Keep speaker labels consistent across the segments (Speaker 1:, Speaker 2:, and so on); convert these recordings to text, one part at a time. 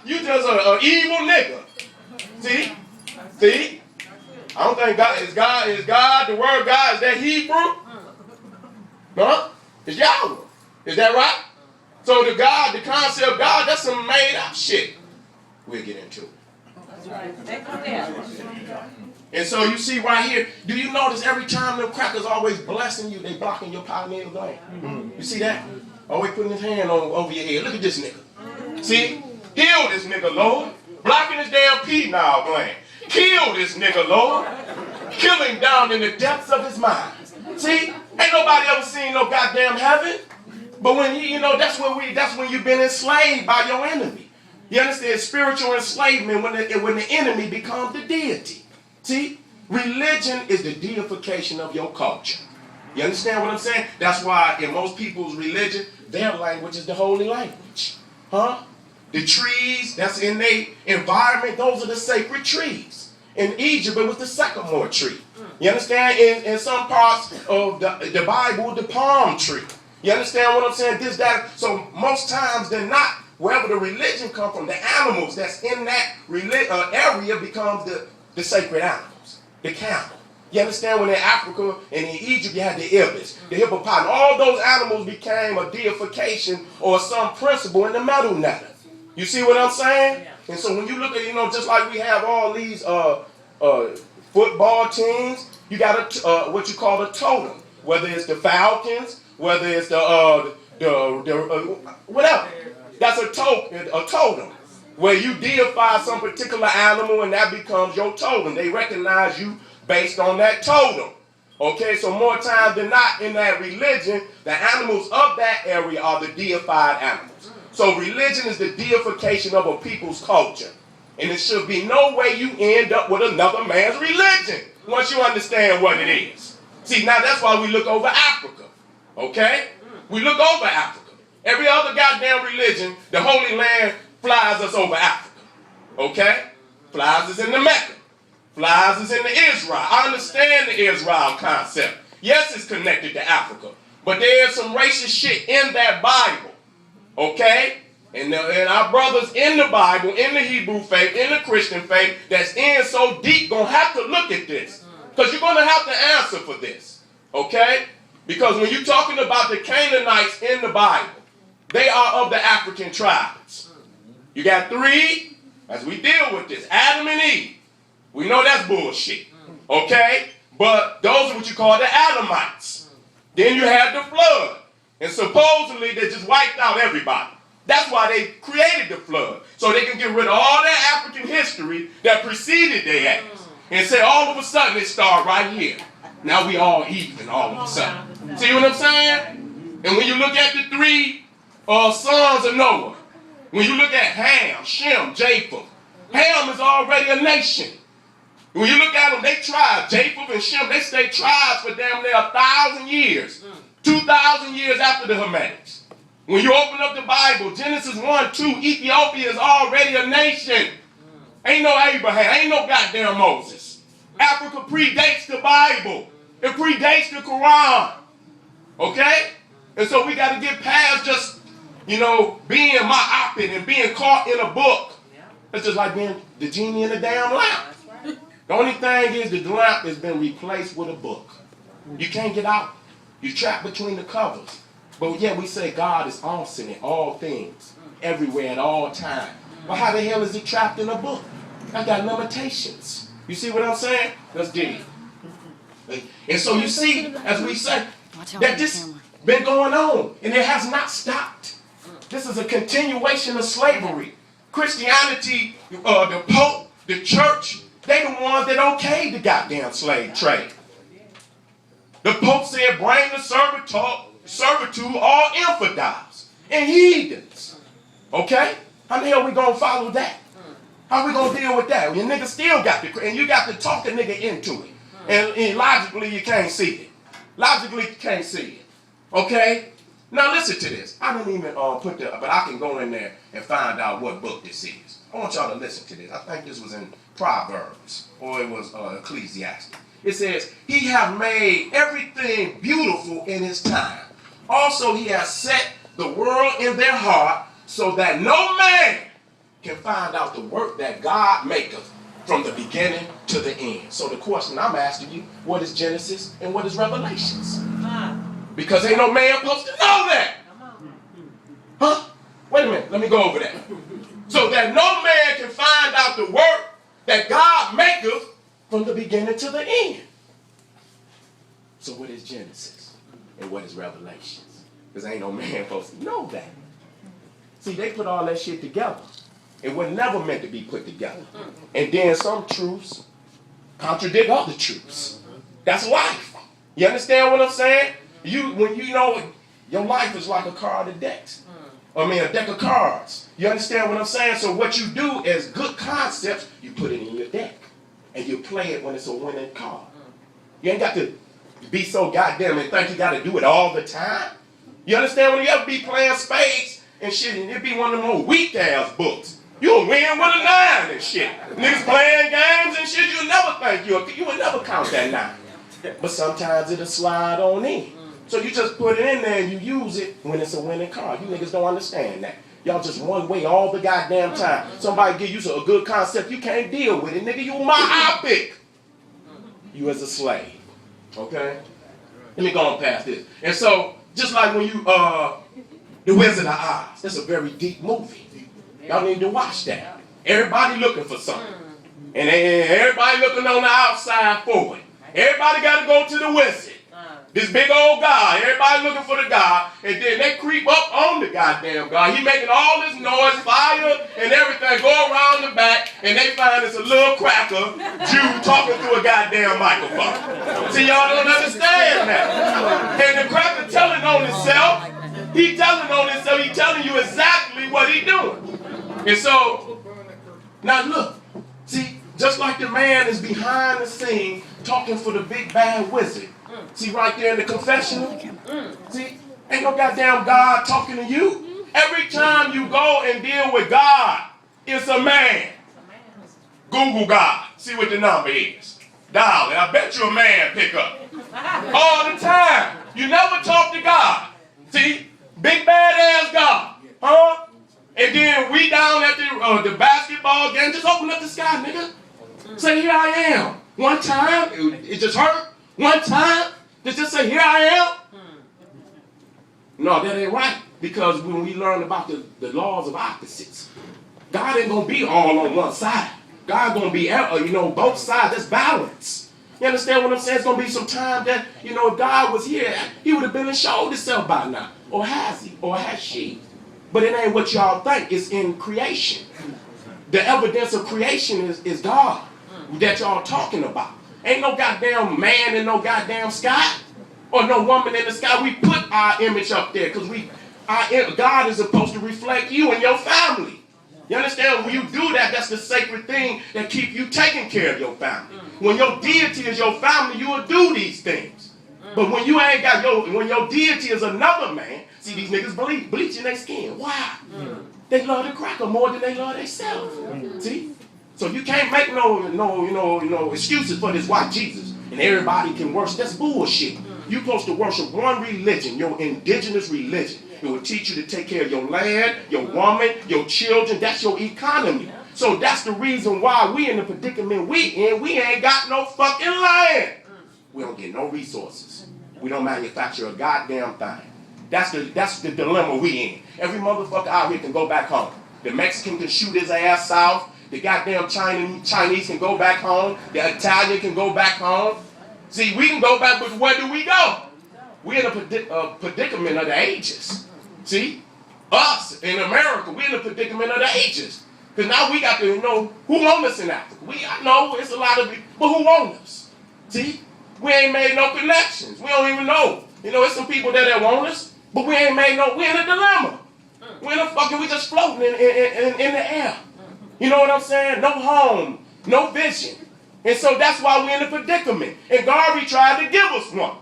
Speaker 1: you just an evil nigga. See? See? I don't think God is God, the word God, is that Hebrew? Huh? It's Yahweh. Is that right? So the God, the concept of God, that's some made up shit. We'll get into it. And so you see right here, do you notice every time them crackers always blessing you, they blocking your pineal gland? You see that? Always putting his hand over your head. Look at this nigga. See? Heal this nigga, Lord. Blocking his damn penile gland. Kill this nigga, Lord. Kill him down in the depths of his mind. See? Ain't nobody ever seen no goddamn heaven. But when that's when you've been enslaved by your enemy. You understand? Spiritual enslavement when the enemy becomes the deity. See? Religion is the deification of your culture. You understand what I'm saying? That's why in most people's religion, their language is the holy language. Huh? The trees that's in their environment, those are the sacred trees. In Egypt, it was the sycamore tree. You understand? In some parts of the Bible, the palm tree. You understand what I'm saying? This, that. So most times than not, wherever the religion comes from, the animals that's in that area becomes the sacred animals. The camel. You understand? When in Africa and in Egypt, you had the ibis, the hippopotamus. All those animals became a deification or some principle in the metal netta. You see what I'm saying? Yeah. And so when you look at, just like we have all these football teams, you got what you call a totem. Whether it's the Falcons, whether it's the whatever. That's a totem. Where you deify some particular animal and that becomes your totem. They recognize you based on that totem. Okay, so more times than not in that religion, the animals of that area are the deified animals. So religion is the deification of a people's culture. And it should be no way you end up with another man's religion once you understand what it is. See, now that's why we look over Africa. Okay? We look over Africa. Every other goddamn religion, the Holy Land flies us over Africa. Okay? Flies us into Mecca. Flies us into Israel. I understand the Israel concept. Yes, it's connected to Africa. But there's some racist shit in that Bible. Okay? And our brothers in the Bible, in the Hebrew faith, in the Christian faith, that's in so deep, gonna have to look at this. Because you're gonna have to answer for this. Okay? Because when you're talking about the Canaanites in the Bible, they are of the African tribes. You got three, as we deal with this, Adam and Eve. We know that's bullshit. Okay? But those are what you call the Adamites. Then you have the flood. And supposedly they just wiped out everybody. That's why they created the flood. So they can get rid of all that African history that preceded their ass. And say all of a sudden it started right here. Now we all even all of a sudden. See what I'm saying? And when you look at the three sons of Noah, when you look at Ham, Shem, Japheth, Ham is already a nation. When you look at them, they tribes, Japheth and Shem, they stayed tribes for damn near 1,000 years. 2,000 years after the Hamites. When you open up the Bible, Genesis 1-2, Ethiopia is already a nation. Ain't no Abraham, ain't no goddamn Moses. Africa predates the Bible. It predates the Quran. Okay? And so we got to get past just, being myopic and being caught in a book. It's just like being the genie in the damn lamp. The only thing is the lamp has been replaced with a book. You can't get out. You're trapped between the covers. But yet we say God is awesome in all things, everywhere, at all times. But how the hell is it trapped in a book? I got limitations. You see what I'm saying? Let's dig it. And so you see, as we say, that this been going on, and it has not stopped. This is a continuation of slavery. Christianity, the Pope, the church, they the ones that okayed the goddamn slave trade. The Pope said, bring the servitude all infidels and heathens. Okay? How the hell we gonna follow that? How we gonna deal with that? Your nigga still got to, and you got to talk the nigga into it. And logically you can't see it. Logically you can't see it. Okay? Now listen to this. I didn't even put but I can go in there and find out what book this is. I want y'all to listen to this. I think this was in Proverbs, or it was Ecclesiastes. It says, he hath made everything beautiful in his time. Also he has set the world in their heart, so that no man can find out the work that God maketh from the beginning to the end. So the question I'm asking you, what is Genesis and what is Revelations? Because ain't no man supposed to know that. Huh? Wait a minute, let me go over that. So that no man can find out the work that God maketh from the beginning to the end. So what is Genesis and what is Revelations? Because ain't no man supposed to know that. See, they put all that shit together. It was never meant to be put together. And then some truths contradict other truths. That's life. You understand what I'm saying? When you know your life is like a card of decks. I mean, a deck of cards. You understand what I'm saying? So what you do is good concepts, you put it in your deck. And you play it when it's a winning card. You ain't got to be so goddamn and think you got to do it all the time. You understand? When you ever be playing spades and shit, and it be one of them old weak-ass books. You'll win with a 9 and shit. Niggas playing games and shit, you'll never think you would never count that 9. But sometimes it'll slide on in. So you just put it in there and you use it when it's a winning card. You niggas don't understand that. Y'all just one way all the goddamn time. Somebody give you a good concept, you can't deal with it. Nigga, you myopic. You as a slave. Okay? Let me go on past this. And so, just like when you, The Wizard of Oz, that's a very deep movie. Y'all need to watch that. Everybody looking for something. And everybody looking on the outside for it. Everybody got to go to the wizard. This big old guy. Everybody looking for the guy. And then they creep up on the goddamn guy. He making all this noise, fire, and everything. Go around the back, and they find it's a little cracker Jew talking through a goddamn microphone. See, y'all don't understand that. And the cracker telling on himself. He telling on himself. He telling you exactly what he doing. And so, now look, see, just like the man is behind the scene talking for the big bad wizard. See right there in the confessional? See, ain't no goddamn God talking to you. Every time you go and deal with God, it's a man. Google God, see what the number is. Dial it, I bet you a man pick up. All the time. You never talk to God. See, big bad ass God. Huh? And then we down at the basketball game, just open up the sky, nigga. Say, here I am. One time, it just hurt. One time, just say, here I am. No, that ain't right. Because when we learn about the laws of opposites, God ain't going to be all on one side. God going to be, both sides. That's balance. You understand what I'm saying? It's going to be some time that, if God was here, he would have been and showed himself by now. Or has he? Or has she? But it ain't what y'all think. It's in creation. The evidence of creation is God that y'all talking about. Ain't no goddamn man in no goddamn sky or no woman in the sky. We put our image up there because God is supposed to reflect you and your family. You understand? When you do that, that's the sacred thing that keep you taking care of your family. When your deity is your family, you will do these things. But when you ain't got when your deity is another man, see these niggas bleaching their skin. Why? They love the cracker more than they love themselves. See? So you can't make no excuses for this white Jesus and everybody can worship. That's bullshit. You're supposed to worship one religion, your indigenous religion. It will teach you to take care of your land, your woman, your children. That's your economy. So that's the reason why we in the predicament we in. We ain't got no fucking land. We don't get no resources. We don't manufacture a goddamn thing. That's the dilemma we in. Every motherfucker out here can go back home. The Mexican can shoot his ass south. The goddamn Chinese can go back home. The Italian can go back home. See, we can go back, but where do we go? We're in a predicament of the ages. See? Us in America, we're in a predicament of the ages. Because now we got to know who owns us in Africa. I know it's a lot of people, but who owns us? See? We ain't made no connections. We don't even know. It's some people that want us, but we ain't made no, we're in a dilemma. We're in a we just floating in the air. You know what I'm saying? No home, no vision. And so that's why we're in a predicament. And Garvey tried to give us one.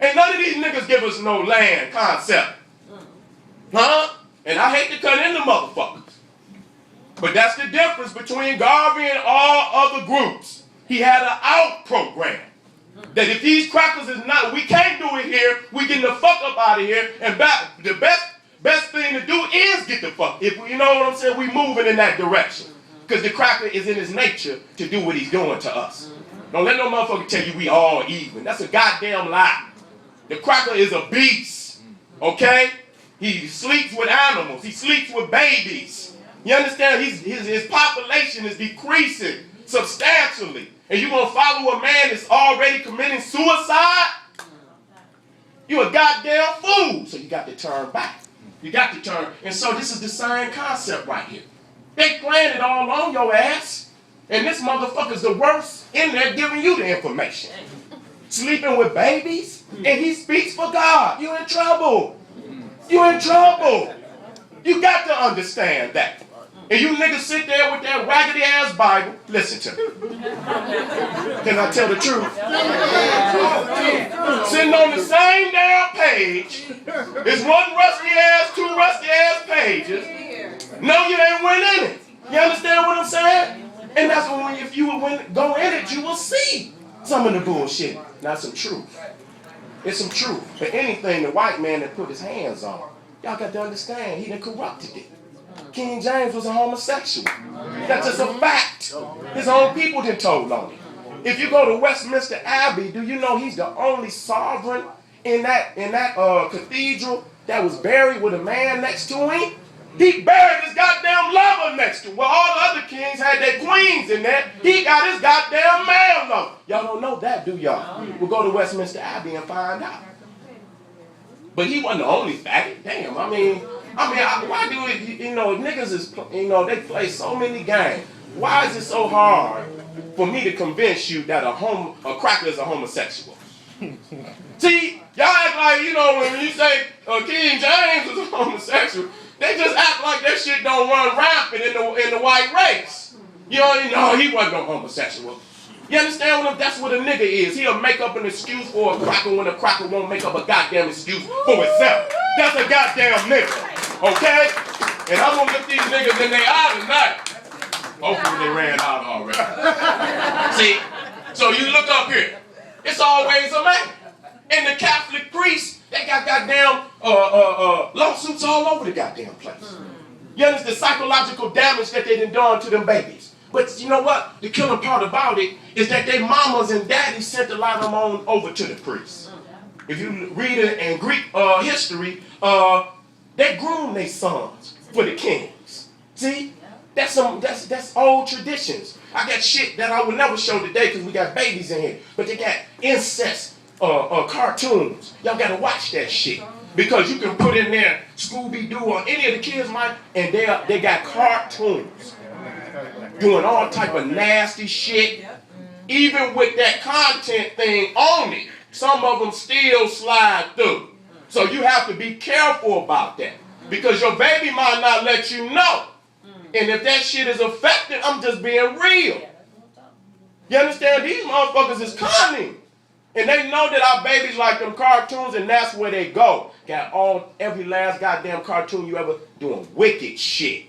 Speaker 1: And none of these niggas give us no land concept. Huh? And I hate to cut into motherfuckers. But that's the difference between Garvey and all other groups. He had an out program. That if these crackers is not, we can't do it here, we getting the fuck up out of here. And the best thing to do is get the fuck. If you know what I'm saying, we moving in that direction. Because the cracker is in his nature to do what he's doing to us. Don't let no motherfucker tell you we all even. That's a goddamn lie. The cracker is a beast. Okay? He sleeps with animals. He sleeps with babies. You understand? His population is decreasing substantially. And you're going to follow a man that's already committing suicide? You're a goddamn fool. So you got to turn back. You got to turn. And so this is the same concept right here. They playing it all on your ass. And this motherfucker's the worst in there giving you the information. Sleeping with babies. And he speaks for God. You in trouble. You in trouble. You got to understand that. And you niggas sit there with that raggedy ass Bible. Listen to me. Can I tell the truth? Sitting on the same damn page. It's one rusty ass, two rusty ass pages. No, you ain't went in it. You understand what I'm saying? And that's when if you go in it, you will see some of the bullshit. Not some truth. It's some truth. But anything the white man that put his hands on, y'all got to understand, he done corrupted it. King James was a homosexual. That's just a fact. His own people done told on him. If you go to Westminster Abbey, do you know he's the only sovereign in that cathedral that was buried with a man next to him? He buried his goddamn lover next to him. Well, all the other kings had their queens in there. He got his goddamn man lover. Y'all don't know that, do y'all? We'll go to Westminster Abbey and find out. But he wasn't the only faggot. Damn, I mean, why do it, niggas is, they play so many games. Why is it so hard for me to convince you that a cracker is a homosexual? See, y'all act like, when you say King James is a homosexual, they just act like that shit don't run rampant in the white race. He wasn't no homosexual. You understand that's what a nigga is. He'll make up an excuse for a cracker when a cracker won't make up a goddamn excuse for itself. That's a goddamn nigga. Okay? And I'm gonna look these niggas in their eye tonight. Hopefully they ran out already. See? So you look up here. It's always a man. And the Catholic priests, they got goddamn lawsuits all over the goddamn place. You understand the psychological damage that they done to them babies. But you know what? The killing part about it is that their mamas and daddies sent a lot of them on over to the priests. If you read it in Greek history, they groomed their sons for the kings. See? That's old traditions. I got shit that I would never show today because we got babies in here. But they got incest cartoons. Y'all got to watch that shit. Because you can put in there Scooby-Doo or any of the kids might, and they got cartoons. Doing all type of nasty shit. Even with that content thing on it, some of them still slide through. So you have to be careful about that. Because your baby might not let you know. And if that shit is affected, I'm just being real. You understand? These motherfuckers is cunning. And they know that our babies like them cartoons, and that's where they go. Got every last goddamn cartoon you ever doing wicked shit.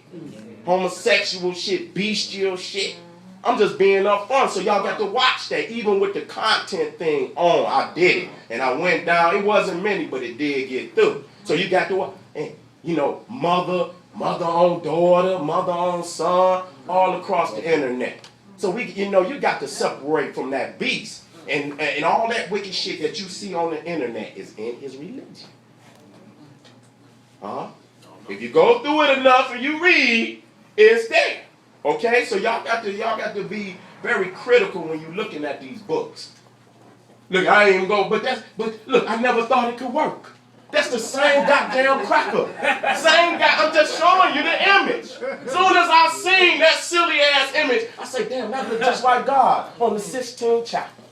Speaker 1: Homosexual shit, bestial shit. I'm just being upfront, so y'all got to watch that. Even with the content thing on, I did it. And I went down. It wasn't many, but it did get through. So you got to watch. And, mother on daughter, mother on son, all across the internet. So you got to separate from that beast. And all that wicked shit that you see on the internet is in his religion. If you go through it enough and you read, it's there. Okay? So y'all got to be very critical when you're looking at these books. Look, I ain't even go, but look, I never thought it could work. That's the same goddamn cracker. Same guy. I'm just showing you the image. As soon as I seen that silly ass image, I say, damn, that looks just like God on the 16th chapter.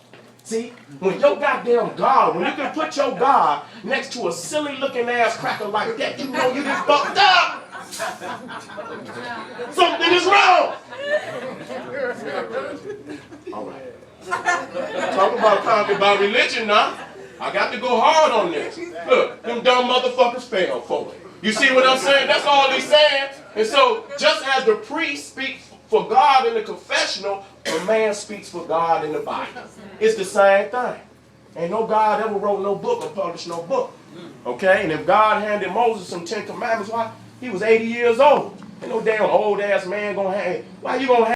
Speaker 1: See, when your goddamn God, when you can put your God next to a silly looking ass cracker like that, you know you just fucked up. Something is wrong. All right. Talk about religion now. I got to go hard on this. Look, them dumb motherfuckers fell for it. You see what I'm saying? That's all he's saying. And so, just as the priest speaks for God in the confessional, a man speaks for God in the Bible. It's the same thing. Ain't no God ever wrote no book or published no book. Okay? And if God handed Moses some 10 commandments, why? He was 80 years old. Ain't no damn old ass man gonna have. Why you gonna have